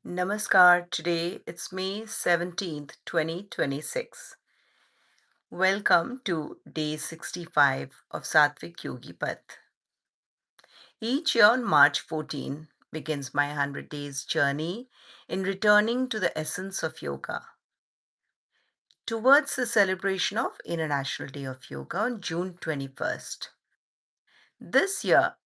Namaskar. Today it's May 17th, 2026. Welcome to day 65 of Satvik Yogi Path. Each year on March 14 begins my 100 days journey in returning to the essence of yoga towards the celebration of International Day of Yoga on June 21st. This year,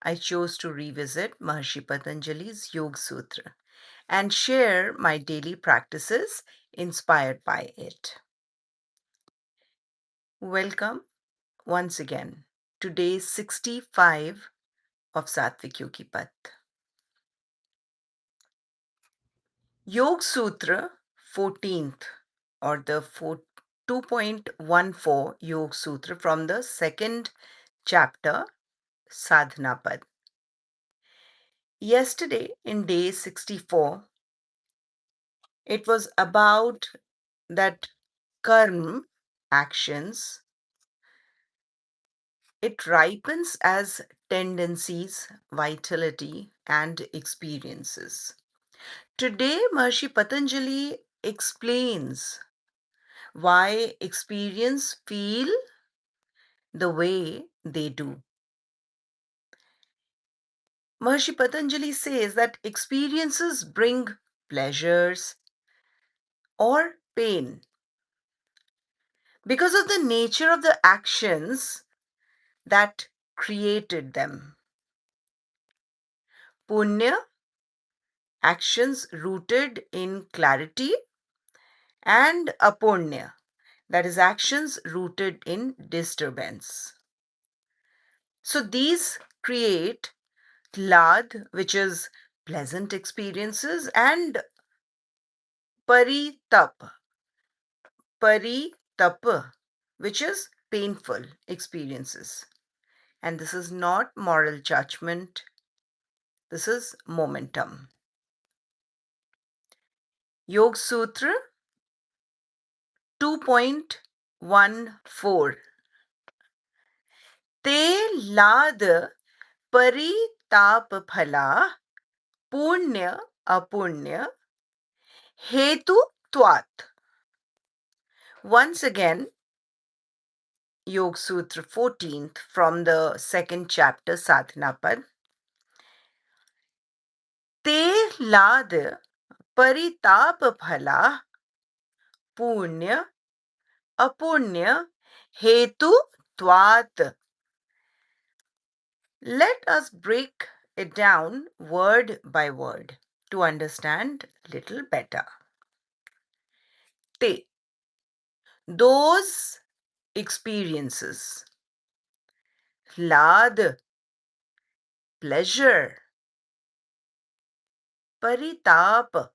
I chose to revisit Maharishi Patanjali's Yoga Sutra and share my daily practices inspired by it. Welcome once again to day 65 of Satvik Yogi Path. Yoga Sutra 14th or the 2.14 Yoga Sutra from the second chapter Sadhana Pad. Yesterday in day 64, it was about that karma, actions, it ripens as tendencies, vitality, and experiences. Today, Maharishi Patanjali explains why experience feel the way they do. Maharishi Patanjali says that experiences bring pleasures or pain because of the nature of the actions that created them. Punya, actions rooted in clarity, and apunya, that is, actions rooted in disturbance. So these create lad, which is pleasant experiences, and paritap, paritap, which is painful experiences. And this is not moral judgment, this is momentum. Yoga Sutra 2.14 Te lad paritap phala punya apunya hetu twat. Once again, Yoga Sutra 14th from the second chapter Sadhana Pad. Te lad paritap phala punya apunya hetu twat. Let us break it down word by word to understand little better. Te, those experiences. Lad, pleasure. Paritap,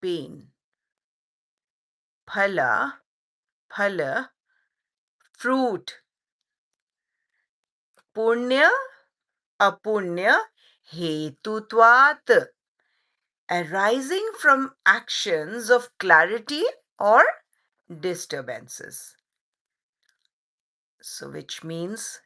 pain. Phala, phala, fruit. Punya, apunya, hetutvat, arising from actions of clarity or disturbances. So, which means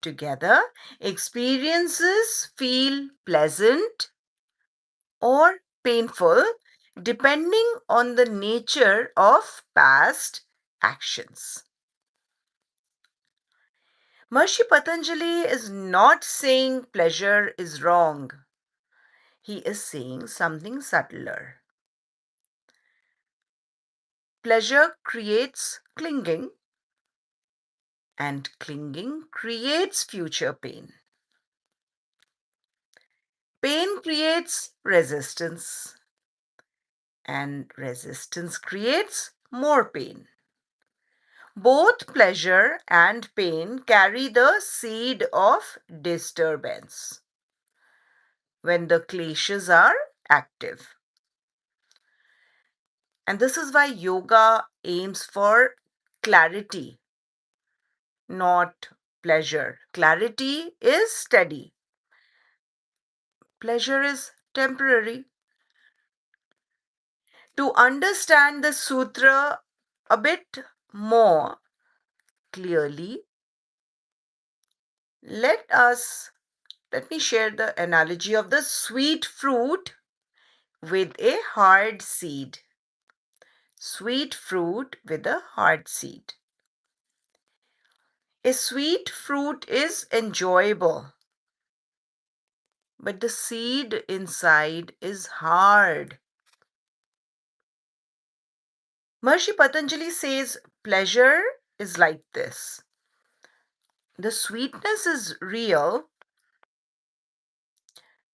together, experiences feel pleasant or painful depending on the nature of past actions. Maharishi Patanjali is not saying pleasure is wrong. He is saying something subtler. Pleasure creates clinging, and clinging creates future pain. Pain creates resistance, and resistance creates more pain. Both pleasure and pain carry the seed of disturbance when the kleshas are active. And this is why yoga aims for clarity, not pleasure. Clarity is steady, pleasure is temporary. To understand the sutra a bit more clearly, let me share the analogy of the sweet fruit with a hard seed. Sweet fruit with a hard seed. A sweet fruit is enjoyable, but the seed inside is hard. Maharishi Patanjali says pleasure is like this. The sweetness is real,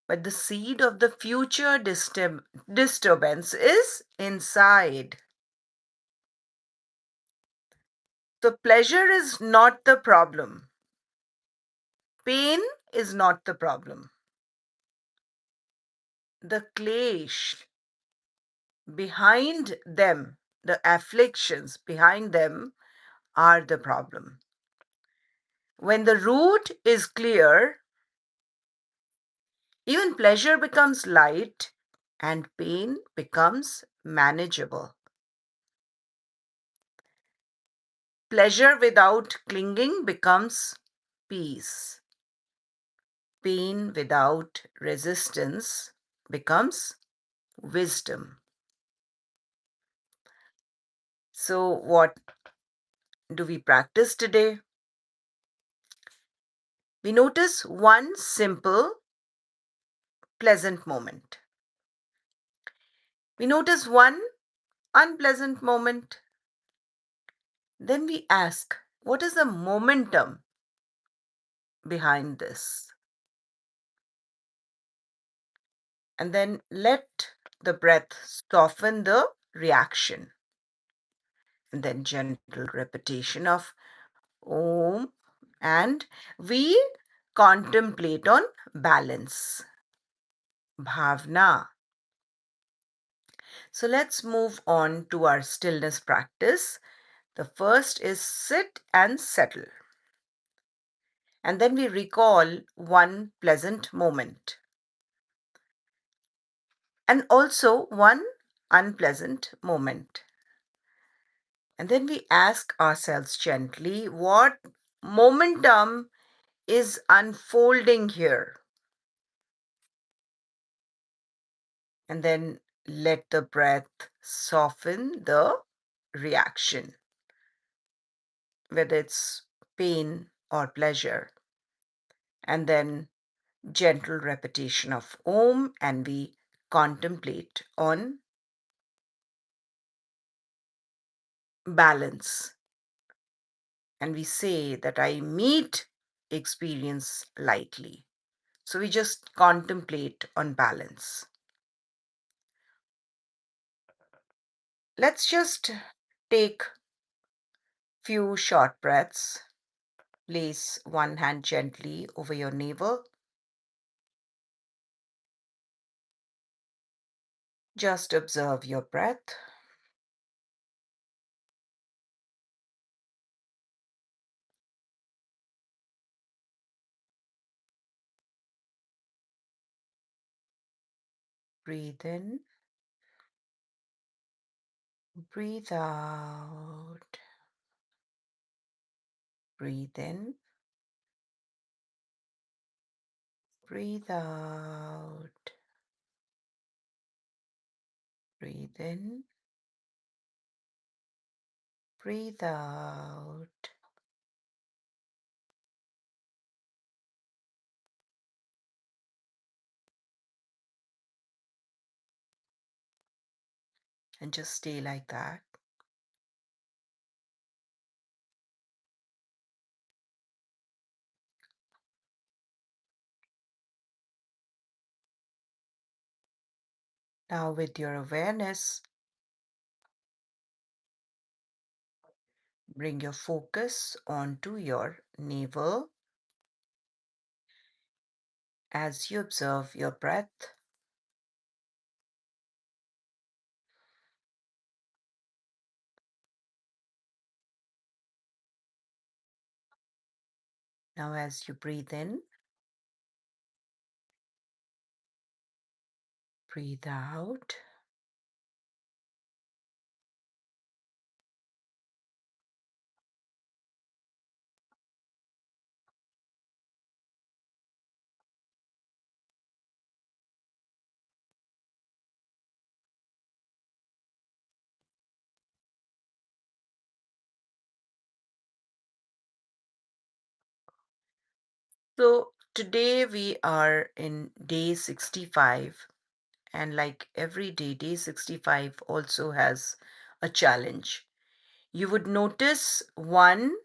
but the seed of the future disturbance is inside. So, pleasure is not the problem. Pain is not the problem. The clash behind them, the afflictions behind them, are the problem. When the root is clear, even pleasure becomes light and pain becomes manageable. Pleasure without clinging becomes peace. Pain without resistance becomes wisdom. So, what do we practice today? We notice one simple, pleasant moment. We notice one unpleasant moment. Then we ask, what is the momentum behind this? And then let the breath soften the reaction. And then gentle repetition of Om, and we contemplate on balance, bhavna. So let's move on to our stillness practice. The first is sit and settle. And then we recall one pleasant moment and also one unpleasant moment. And then we ask ourselves gently, what momentum is unfolding here? And then let the breath soften the reaction, whether it's pain or pleasure. And then gentle repetition of Om, and we contemplate on balance. And we say that I meet experience lightly. So we just contemplate on balance. Let's just take few short breaths. Place one hand gently over your navel. Just observe your breath. Breathe in, breathe out. Breathe in, breathe out. Breathe in, breathe out. And just stay like that. Now, with your awareness, bring your focus onto your navel as you observe your breath. Now, as you breathe in, breathe out. So today we are in day 65, and like every day, day 65 also has a challenge. You would notice one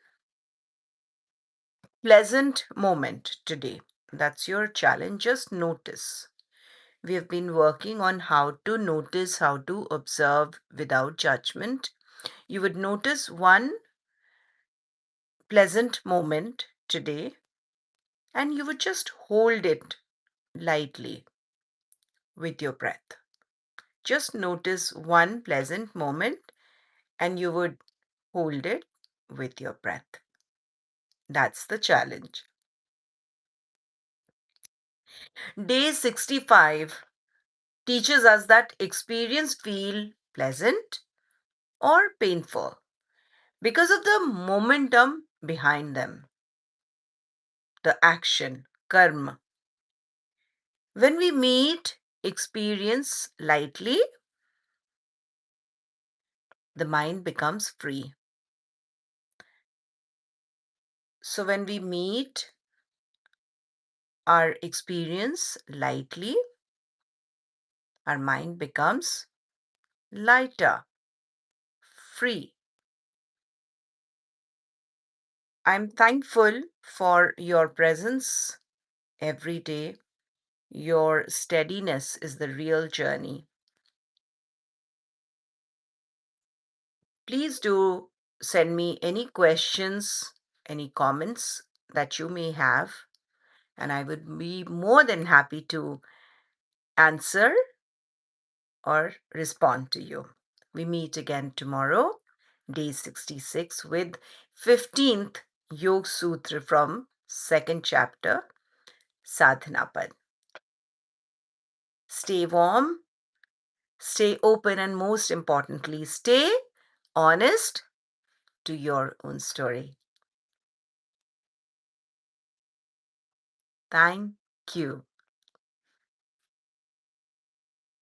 pleasant moment today. That's your challenge. Just notice. We have been working on how to notice, how to observe without judgment. You would notice one pleasant moment today and you would just hold it lightly with your breath. Just notice one pleasant moment and you would hold it with your breath. That's the challenge. Day 65 teaches us that experience feel pleasant or painful because of the momentum behind them, the action, karma. When we meet experience lightly, the mind becomes free. So when we meet our experience lightly, our mind becomes lighter, free. I'm thankful for your presence every day. Your steadiness is the real journey. Please do send me any questions, any comments that you may have, and I would be more than happy to answer or respond to you. We meet again tomorrow, day 66, with 15th Yog Sutra from second chapter, Sadhana Pad. Stay warm, stay open, and most importantly, stay honest to your own story. Thank you.